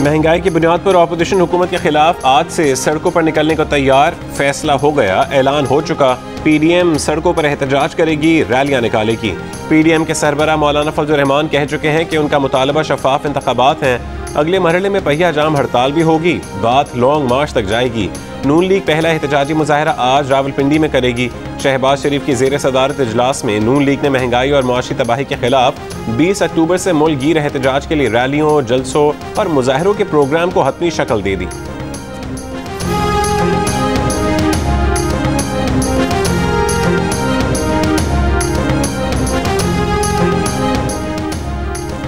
महंगाई की बुनियाद पर ऑपोजिशन हुकूमत के खिलाफ आज से सड़कों पर निकलने को तैयार, फैसला हो गया, ऐलान हो चुका। पीडीएम सड़कों पर एहतजाज करेगी, रैलियां निकालेगी। पीडीएम के सरबराह मौलाना फजल रहमान कह चुके हैं कि उनका मुतालबा शफाफ इंतखाबात हैं। अगले मरहले में पहिया जाम हड़ताल भी होगी, बात लॉन्ग मार्च तक जाएगी। नून लीग पहला एहतजाजी मुजाहरा आज रावलपिंडी में करेगी। शहबाज शरीफ की ज़ेर सदारत इजलास में नून लीग ने महंगाई और मुआशी तबाही के खिलाफ 20 अक्टूबर से मुल्क गिर एहतजाज के लिए रैलियों, जलसों और मुजाहरों के प्रोग्राम को हतमी शक्ल दे दी।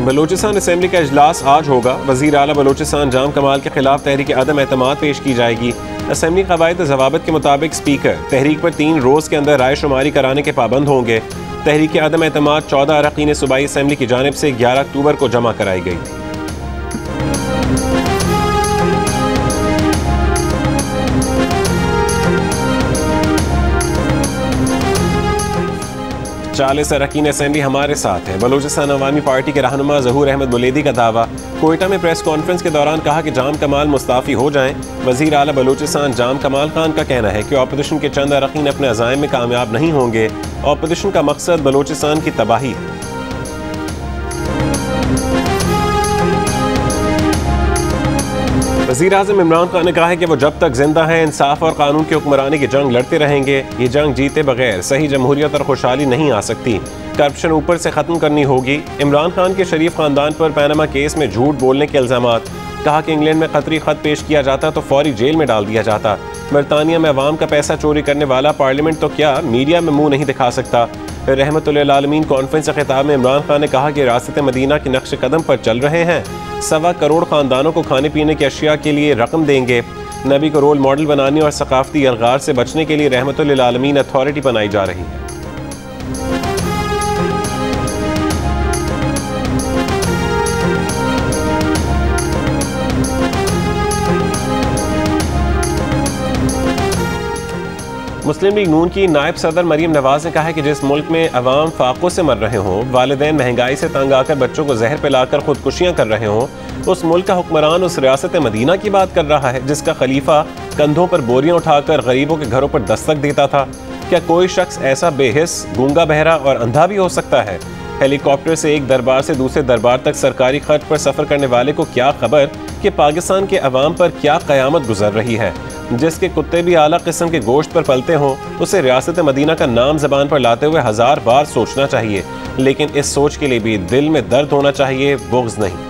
बलोचिस्तान असेंबली का इजलास आज होगा। वज़ीर आला बलोचिस्तान जाम कमाल के खिलाफ तहरीक अदम एतमाद पेश की जाएगी। असेंबली कवायद ज़वाबित के मुताबिक स्पीकर तहरीक पर 3 रोज़ के अंदर राय शुमारी कराने के पाबंद होंगे। तहरीक अदम एतमाद 14 अरकान सूबाई असेंबली की जानिब से 11 अक्टूबर को जमा कराई गई थी। 40 अरकान असेंबली हमारे साथ हैं। बलोचिस्तान अवामी पार्टी के रहनुमा ज़हूर अहमद मुलेदी का दावा। कोयटा में प्रेस कॉन्फ्रेंस के दौरान कहा कि जाम कमाल मुस्ताफ़ी हो जाएं। वज़ीर आला बलोचिस्तान जाम कमाल खान का कहना है कि ऑपोजिशन के चंद अरकान अपने अज़ाइम में कामयाब नहीं होंगे। ऑपोजिशन का मकसद बलोचिस्तान की तबाही है। वज़ीर आज़म इमरान खान ने कहा है कि वो जब तक जिंदा हैं इंसाफ और कानून की हुक्मरानी की जंग लड़ते रहेंगे। ये जंग जीते बगैर सही जमहूरियत और खुशहाली नहीं आ सकती। करप्शन ऊपर से ख़त्म करनी होगी। इमरान खान के शरीफ ख़ानदान पर पैनामा केस में झूठ बोलने के इल्ज़ामात। कहा कि इंग्लैंड में क़तरी ख़त पेश किया जाता तो फौरी जेल में डाल दिया जाता। बरतानिया में अवाम का पैसा चोरी करने वाला पार्लियामेंट तो क्या मीडिया में मुँह नहीं दिखा सकता। रहमतुल्लिल आलमीन कॉन्फ्रेंस के खिताब में इमरान खान ने कहा कि रियासत मदीना के नक्श कदम पर चल रहे हैं। 1.25 करोड़ ख़ानदानों को खाने पीने की अशिया के लिए रकम देंगे। नबी को रोल मॉडल बनाने और सकाफती अलगार से बचने के लिए रहमतुल्लिल आलमीन अथॉरिटी बनाई जा रही है। मुस्लिम लीग नून की नायब सदर मरीम नवाज ने कहा है कि जिस मुल्क में अवाम फाकों से मर रहे हों, वालिदैन महंगाई से तंग आकर बच्चों को जहर पिलाकर खुदकुशियां कर रहे हों, उस मुल्क का हुक्मरान उस रियासत मदीना की बात कर रहा है जिसका खलीफा कंधों पर बोरियां उठाकर गरीबों के घरों पर दस्तक देता था। क्या कोई शख्स ऐसा बेहिस, गूंगा, बहरा और अंधा भी हो सकता है? हेलीकॉप्टर से एक दरबार से दूसरे दरबार तक सरकारी खर्च पर सफर करने वाले को क्या खबर कि पाकिस्तान के अवाम पर क्या कयामत गुजर रही है। जिसके कुत्ते भी आला किस्म के गोश्त पर पलते हों, उसे रियासत मदीना का नाम ज़बान पर लाते हुए 1000 बार सोचना चाहिए, लेकिन इस सोच के लिए भी दिल में दर्द होना चाहिए, बुग़्ज़ नहीं।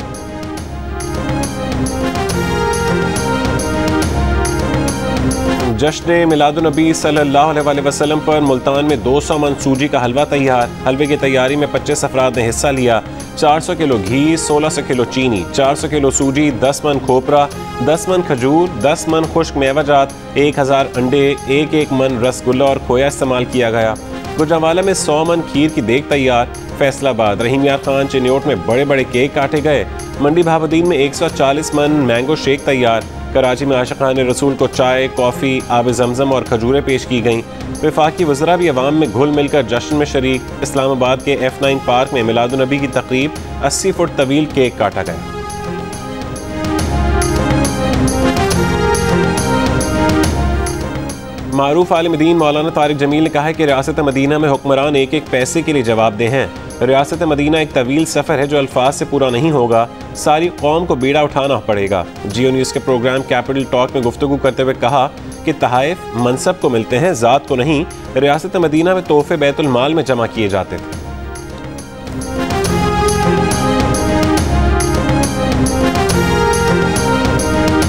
जश्न मिलादुन्नबी सल्लल्लाहु अलैहि वसल्लम पर मुल्तान में 200 मन सूजी का हलवा तैयार। हलवे की तैयारी में 25 अफराद ने हिस्सा लिया। 400 किलो घी, 1600 किलो चीनी, 400 किलो सूजी, 10 मन खोपरा, 10 मन खजूर, 10 मन खुश्क मेवाजात, 1000 अंडे, 1 मन रसगुल्ला और खोया इस्तेमाल किया गया। गुजरांवाला में 100 मन खीर की देग तैयार। फैसलाबाद रहीम यार खान चिन्योट में बड़े बड़े केक काटे गए। मंडी बहाबुद्दीन में 140 मन मैंगो शेक तैयार। कराची में आशिकान रसूल को चाय, कॉफ़ी, आब जमजम और खजूरें पेश की गईं। वफाकी वज़रा भी अवाम में घुल मिलकर जश्न में शरीक। इस्लामाबाद के F9 पार्क में मिलादुन्नबी की तकरीब, 80 फुट तवील केक काटा गया। मारूफ आलिम दीन मौलाना तारिक जमील ने कहा है कि रियासत मदीना में हुक्मरान एक एक पैसे के लिए जवाबदेह हैं। रियासत मदीना एक तवील सफ़र है जो अल्फाज से पूरा नहीं होगा, सारी कौम को बीड़ा उठाना पड़ेगा। जियो न्यूज़ के प्रोग्राम कैपिटल टॉक में गुफ्तगू करते हुए कहा कि तहाइफ मनसब को मिलते हैं, ज़ात को नहीं। रियासत मदीना में तोहफे बैतुल माल में जमा किए जाते थे।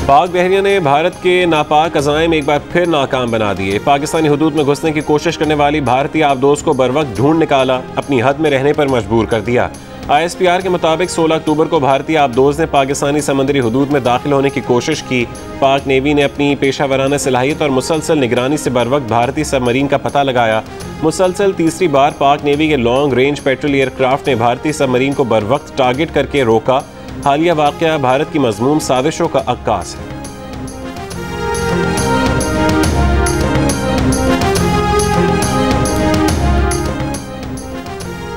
पाक बहरिया ने भारत के नापाक अज़ाइम एक बार फिर नाकाम बना दिए। पाकिस्तानी हुदूद में घुसने की कोशिश करने वाली भारतीय आबदोज को बर वक्त ढूंढ निकाला, अपनी हद में रहने पर मजबूर कर दिया। ISPR के मुताबिक 16 अक्टूबर को भारतीय आबदोज ने पाकिस्तानी समंदरी हुदूद में दाखिल होने की कोशिश की। पाक नेवी ने अपनी पेशा वराना सलाहियत और मुसलसल निगरानी से बर वक्त भारतीय सबमरीन का पता लगाया। मुसलसल तीसरी बार पाक नेवी के लॉन्ग रेंज पेट्रोल एयरक्राफ्ट ने भारतीय सबमरीन को बर वक्त टारगेट करके रोका। हालिया वाक़या भारत की मज़मूम साजिशों का अक्कास है।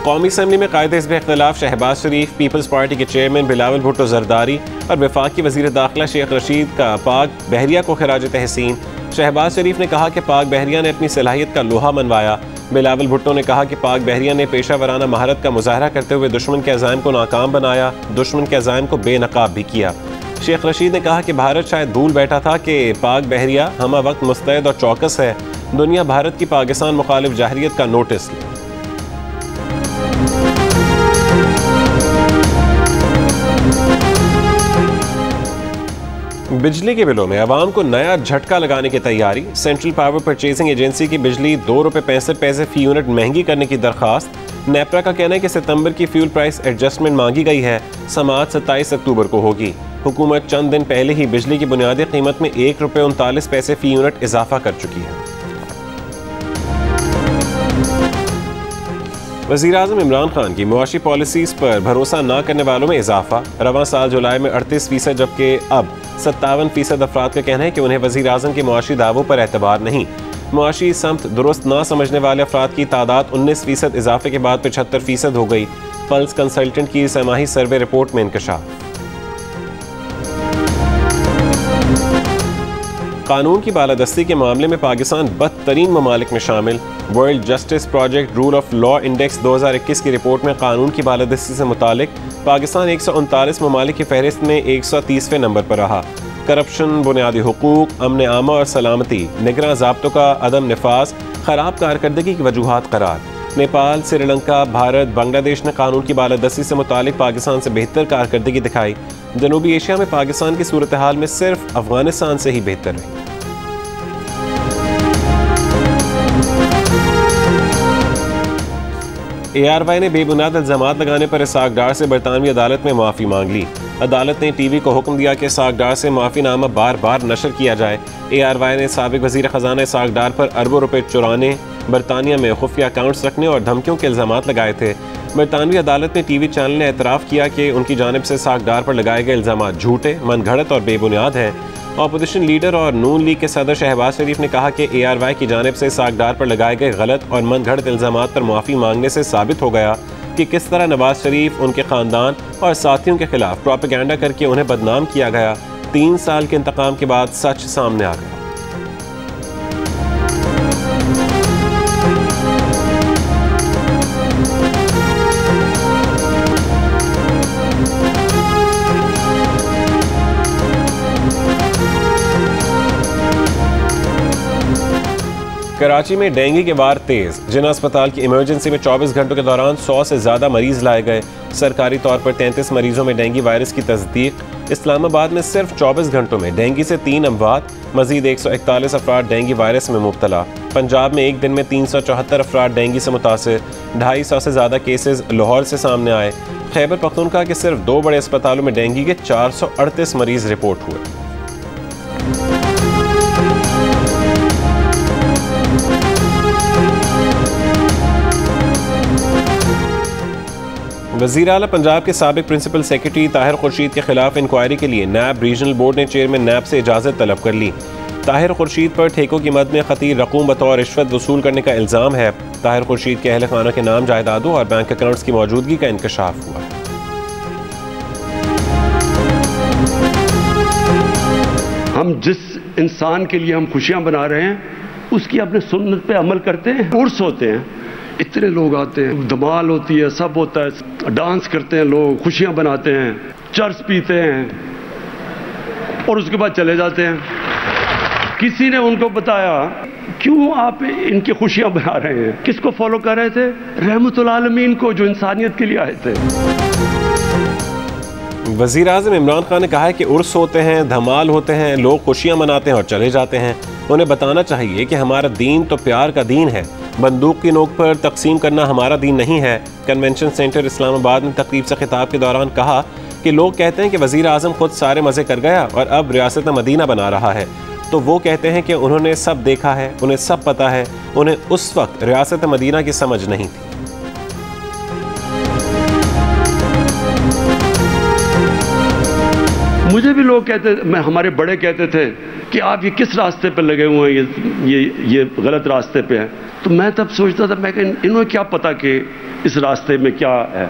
कौमी असम्बली में कायदे हिज़्ब इख्तिलाफ शहबाज शरीफ, पीपल्स पार्टी के चेयरमैन बिलावल भुट्टो जरदारी और वफाक की वज़ीर दाखिला शेख रशीद का पाक बहरिया को खिराज तहसीन। शहबाज शरीफ ने कहा कि पाक बहरिया ने अपनी सलाहियत का लोहा मनवाया। बिलावल भुट्टो ने कहा कि पाक बहरिया ने पेशा वराना महारत का मुजाहरा करते हुए दुश्मन के अज़ाइम को नाकाम बनाया, दुश्मन के अज़ाइम को बेनकाब भी किया। शेख रशीद ने कहा कि भारत शायद भूल बैठा था कि पाक बहरिया हमा वक्त मुस्तैद और चौकस है। दुनिया भारत की पाकिस्तान मुखालिफ जाहिरियत का नोटिस ले। बिजली के बिलों में आवाम को नया झटका लगाने की तैयारी। सेंट्रल पावर परचेजिंग एजेंसी की बिजली ₹2.65 फी यूनिट महंगी करने की दरखास्त। नेपरा का कहना है कि सितंबर की फ्यूल प्राइस एडजस्टमेंट मांगी गई है। समाअत 27 अक्टूबर को होगी। हुकूमत चंद दिन पहले ही बिजली की बुनियादी कीमत में ₹1.39 फी यूनिट इजाफा कर चुकी है। वज़ीर-ए-आज़म इमरान खान की मुआशी पॉलिसीज़ पर भरोसा न करने वालों में इजाफा। रवां साल जुलाई में 38%, जबकि अब 57% अफराद का कहना है कि उन्हें वज़ीर-ए-आज़म के मुआशी दावों पर एतबार नहीं। मुआशी समत दुरुस्त ना समझने वाले अफराद की तादाद 19% इजाफे के बाद 75% हो गई। पल्स कंसल्टेंट की सहमाही सर्वे रिपोर्ट में इंकशाफ। कानून की बालादस्ती के मामले में पाकिस्तान बदतरीन ममालिक में शामिल। World justice project rule of law index 2021 की रिपोर्ट में कानून की बालादस्ती से मुतालिक पाकिस्तान 139 ममालिक की फहरिस्त में 130वें नंबर पर रहा। करप्शन, बुनियादी हुकूक, अमन आमा और सलामती, निगरां ज़ाब्तों का अदम निफाज ख़राब कारकर्दगी की वजूहात करार। नेपाल, श्रीलंका, भारत, बांग्लादेश ने कानून की बालादस्ती से मुतालिक पाकिस्तान से बेहतर कारकर्दगी दिखाई। जनूबी एशिया में पाकिस्तान की सूरत हाल में सिर्फ अफगानिस्तान से ही बेहतर रही। ARY ने बेबुनियाद इल्ज़ामात लगाने पर इसहाक डार से बरतानवी अदालत में माफ़ी मांग ली। अदालत ने टीवी को हुक्म दिया कि इसहाक डार से माफ़ीनामा बार बार नशर किया जाए। ARY ने साबिक वज़ीर ख़जाना इसहाक डार पर अरबों रुपए चुराने, बरतानिया में खुफिया अकाउंट्स रखने और धमकियों के इल्ज़ामात लगाए थे। बरतानवी अदालत में टीवी चैनल ने एतराफ़ किया कि उनकी जानिब से इसहाक डार पर लगाए गए इल्ज़ामात झूठे, मनगढ़ंत और बेबुनियाद हैं। अपोजिशन लीडर और नून लीग के सदर शहबाज शरीफ ने कहा कि ARY की जानिब से इसहाक डार पर लगाए गए गलत और मनगढ़ंत इल्ज़ामात पर माफ़ी मांगने से साबित हो गया कि किस तरह नवाज शरीफ, उनके ख़ानदान और साथियों के खिलाफ प्रोपेगेंडा करके उन्हें बदनाम किया गया। 3 साल के इंतकाम के बाद सच सामने आ गया। कराची में डेंगू के वार तेज। जिना अस्पताल की इमरजेंसी में 24 घंटों के दौरान 100 से ज़्यादा मरीज लाए गए। सरकारी तौर पर 33 मरीजों में डेंगू वायरस की तस्दीक। इस्लामाबाद में सिर्फ 24 घंटों में डेंगू से 3 अमवात, मजीद 141 अफराद डेंगू वायरस में मुब्तला। पंजाब में एक दिन में 374 अफराद डेंगू से मुतासिर। 250 से ज़्यादा केसेज लाहौर से सामने आए। खैबर पख्तूनख्वा के सिर्फ 2 बड़े अस्पतालों में डेंगू के 438 मरीज रिपोर्ट हुए। वज़ीर आला पंजाब के साबिक प्रिंसिपल सेक्रेटरी ताहिर खुर्शीद के खिलाफ इंक्वायरी के लिए नैब रीजनल बोर्ड ने चेयरमैन नैब से इजाज़त तलब कर ली। ताहिर खुर्शीद पर ठेकों की मद में खतीर रकूम बतौर रिश्वत वसूल करने का इल्ज़ाम है। ताहिर खुर्शीद के अहल खाना के नाम, जायदादों और बैंक अकाउंट्स की मौजूदगी का इंकशाफ हुआ। हम जिस इंसान के लिए हम खुशियां बना रहे हैं उसकी अपने सुन्नत पे अमल करते हैं। उर्स होते हैं, इतने लोग आते हैं, धमाल होती है, सब होता है, डांस करते हैं लोग, खुशियां बनाते हैं, चर्च पीते हैं और उसके बाद चले जाते हैं। किसी ने उनको बताया क्यों आप इनकी खुशियां बना रहे हैं? किसको फॉलो कर रहे थे? रहमतुल आलमीन को, जो इंसानियत के लिए आए थे। वज़ीर-ए-आज़म इमरान खान ने कहा है कि उर्स होते हैं, धमाल होते हैं, लोग खुशियां मनाते हैं और चले जाते हैं। उन्हें बताना चाहिए कि हमारा दीन तो प्यार का दीन है। बंदूक की नोक पर तकसीम करना हमारा दीन नहीं है। कन्वेंशन सेंटर इस्लामाबाद में तकरीब से खिताब के दौरान कहा कि लोग कहते हैं कि वज़ीर-ए-आज़म खुद सारे मज़े कर गया और अब रियासत मदीना बना रहा है, तो वो कहते हैं कि उन्होंने सब देखा है, उन्हें सब पता है। उन्हें उस वक्त रियासत मदीना की समझ नहीं थी। मुझे भी लोग कहते, हमारे बड़े कहते थे कि आप ये किस रास्ते पे लगे हुए हैं, ये गलत रास्ते पे हैं। तो मैं तब सोचता था, मैं इन्होंने क्या पता कि इस रास्ते में क्या है,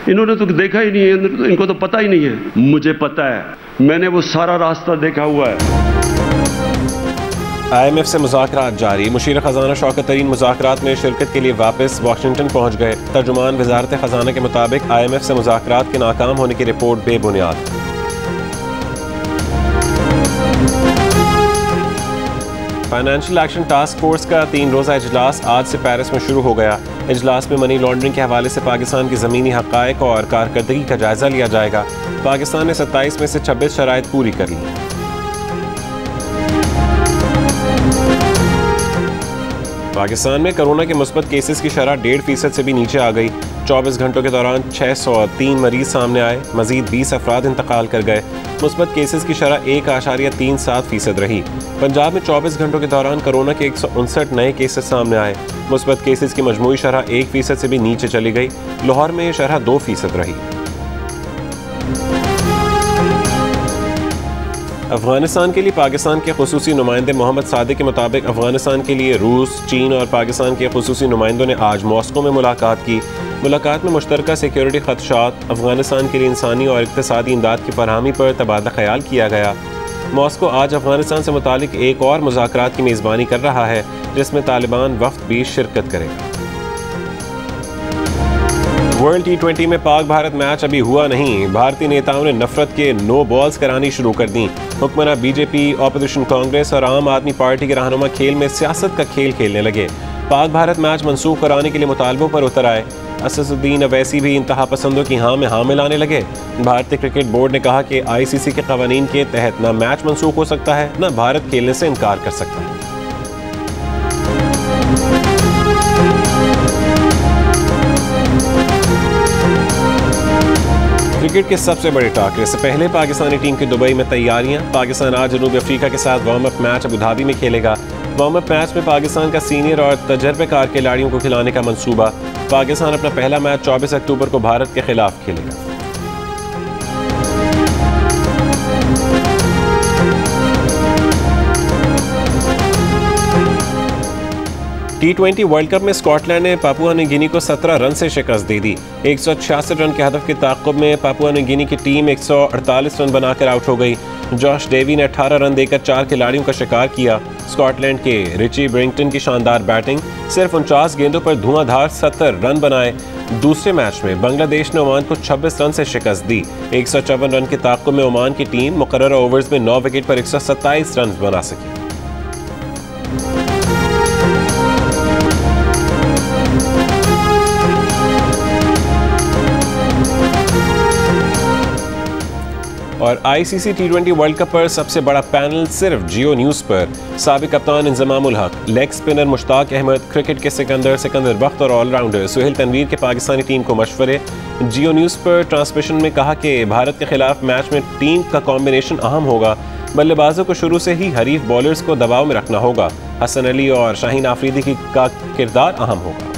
इन्होंने तो देखा ही नहीं है, इनको तो पता ही नहीं है। मुझे पता है, मैंने वो सारा रास्ता देखा हुआ है। IMF से मुज़ाकरात जारी। मुशीर ख़जाना शौकत तरीन मुज़ाकरात में शिरकत के लिए वापस वाशिंगटन पहुँच गए। तर्जुमान वज़ारत ख़जाना के मुताबिक IMF से मुज़ाकरात के नाकाम होने की रिपोर्ट बेबुनियाद। फाइनेंशियल एक्शन टास्क फोर्स का 3 रोज़ा इजलास आज से पेरिस में शुरू हो गया। इजलास में मनी लॉन्ड्रिंग के हवाले से पाकिस्तान की ज़मीनी हक़ाइक़ और कारकर्दगी का जायज़ा लिया जाएगा। पाकिस्तान ने 27 में से 26 शराइत पूरी कर ली। पाकिस्तान में कोरोना के मुस्बत केसेस की शरह 1.5% से भी नीचे आ गई। 24 घंटों के दौरान 603 मरीज सामने आए, मजीद 20 अफराद इंतकाल कर गए। मुस्बत केसेस की शरह 1.37% रही। पंजाब में 24 घंटों के दौरान कोरोना के 159 नए केसेस सामने आए। मुस्बत केसेस की मजमूई शरह 1% से भी नीचे चली गई। लाहौर में शरह 2% रही। अफगानिस्तान के लिए पाकिस्तान के खुसूसी नुमाइंदे मोहम्मद सादिक के मुताबिक अफगानिस्तान के लिए रूस, चीन और पाकिस्तान के खुसूसी नुमाइंदों ने आज मॉस्को में मुलाकात की। मुलाकात में मुश्तरका सिक्योरिटी खदशात, अफगानिस्तान के लिए इंसानी और इक़्तिसादी इमदाद की फरहमी पर तबादला ख्याल किया गया। मॉस्को आज अफगानिस्तान से मुतालिक एक और मुज़ाकरात की मेज़बानी कर रहा है, जिसमें तालिबान वफ़द भी शिरकत करेगा। वर्ल्ड T20 में पाक भारत मैच अभी हुआ नहीं। भारतीय नेताओं ने नफरत के नो बॉल्स करानी शुरू कर दी। हुक्मरान बीजेपी, ऑपोजिशन कांग्रेस और आम आदमी पार्टी के रहनुमा खेल में सियासत का खेल खेलने लगे। पाक भारत मैच मनसूख कराने के लिए मुतालबों पर उतर आए। असदुद्दीन अवैसी भी इंतहा पसंदों की हाँ में हाँ मिलाने लगे। भारतीय क्रिकेट बोर्ड ने कहा कि ICC के कवानीन के तहत न मैच मनसूख हो सकता है, न भारत खेलने से इनकार कर सकता है। क्रिकेट के सबसे बड़े टाकरे से पहले पाकिस्तानी टीम की दुबई में तैयारियां। पाकिस्तान आज जनूबी अफ्रीका के साथ warm up match Abu Dhabi में खेलेगा। वार्म अप मैच में पाकिस्तान का सीनियर और तजर्बेकार खिलाड़ियों को खिलाने का मंसूबा। पाकिस्तान अपना पहला मैच 24 अक्टूबर को भारत के खिलाफ खेलेगा। T20 वर्ल्ड कप में स्कॉटलैंड ने पापुआ न्यू गिनी को 17 रन से शिकस्त दे दी। 166 रन के हदफ के ताक़ुब में पापुआ न्यू गिनी की टीम 148 रन बनाकर आउट हो गई। जॉश डेवी ने 18 रन देकर 4 खिलाड़ियों का शिकार किया। स्कॉटलैंड के रिची ब्रिंगटन की शानदार बैटिंग, सिर्फ 49 गेंदों पर धुआंधार 70 रन बनाए। दूसरे मैच में बांग्लादेश ने ओमान को 26 रन से शिकस्त दी। 154 रन के ताक़ुब में ओमान की टीम मुकर्रर ओवर्स में 9 विकेट पर 127 रन बना सकी। और ICC T20 वर्ल्ड कप पर सबसे बड़ा पैनल सिर्फ जियो न्यूज़ पर। साबिक कप्तान Inzamamul Haq, leg spinner Mushtaq Ahmed, cricket के सिकंदर बख्त और ऑलराउंडर सुहेल तनवीर के पाकिस्तानी टीम को मशवरे। जियो न्यूज़ पर ट्रांसमिशन में कहा कि भारत के खिलाफ मैच में टीम का कॉम्बिनेशन अहम होगा। बल्लेबाजों को शुरू से ही हरीफ बॉलर्स को दबाव में रखना होगा। हसन अली और शाहीन आफरीदी का किरदार अहम होगा।